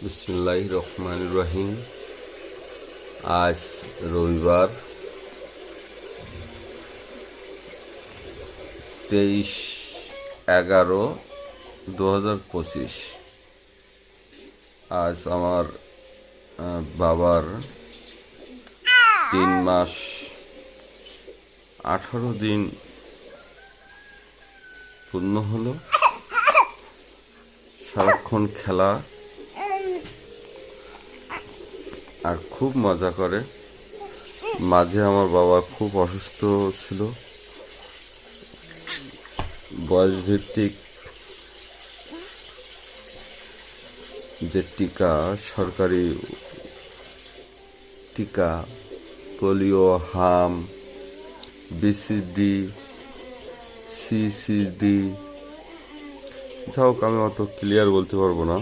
বিসমিল্লাহির রহমানির রহিম। আজ রবিবার 23/11/2025। আজ আমার বাবার 3 মাস 18 দিন পূর্ণ হলো। সারাক্ষণ খেলা আর খুব মজা করে। মাঝে আমার বাবা খুব অসুস্থ ছিল, বয়সভিত্তিক যে টিকা, সরকারি টিকা, পোলিও, হাম, বিসিডি, সিসিডি, যাই হোক আমি অত ক্লিয়ার বলতে পারবো না।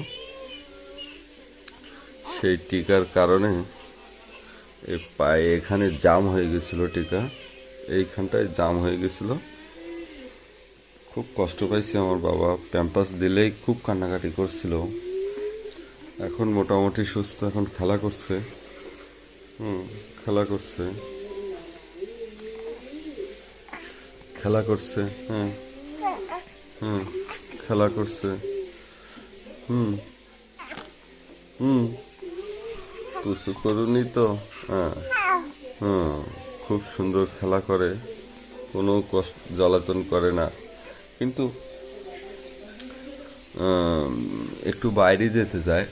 সেই টিকার কারণে পায়ে এখানে জাম হয়ে গেছিল, টিকা এইখানটায় জাম হয়ে গেছিল। খুব কষ্ট পাইছি। আমার বাবা প্যাম্পাস দিলেই খুব কান্নাকাটি করছিল। এখন মোটামুটি সুস্থ, এখন খেলা করছে। খেলা করছে, খেলা করছে। খেলা করছে। কিছু করুনি তো। খুব সুন্দর খেলা করে, কোনো কষ্ট জ্বালাতন করে না। কিন্তু একটু বাইরে যেতে যায়।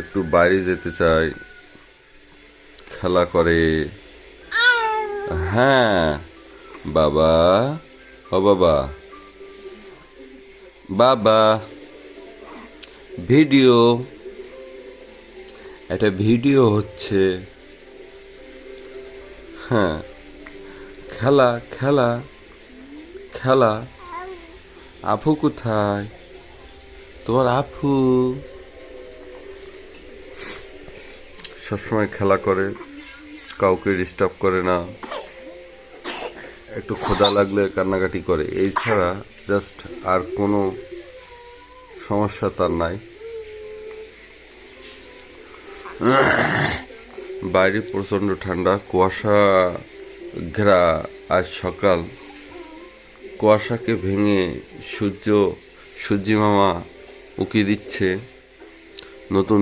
একটু বাইরে যেতে চায়, খেলা করে। হ্যাঁ বাবা, ও বাবা, বাবা ভিডিও, একটা ভিডিও হচ্ছে। হ্যাঁ, খেলা খেলা খেলা। আপু কোথায়? তোমার আপু সবসময় খেলা করে, কাউকে ডিস্টার্ব করে না। একটু ক্ষুধা লাগলে কান্নাকাটি করে, এই ছাড়া জাস্ট আর কোনো সমস্যা তার নাই। বাইরে প্রচণ্ড ঠান্ডা, কুয়াশা ঘেরা। আজ সকাল কুয়াশাকে ভেঙে সূর্যি মামা উকি দিচ্ছে। নতুন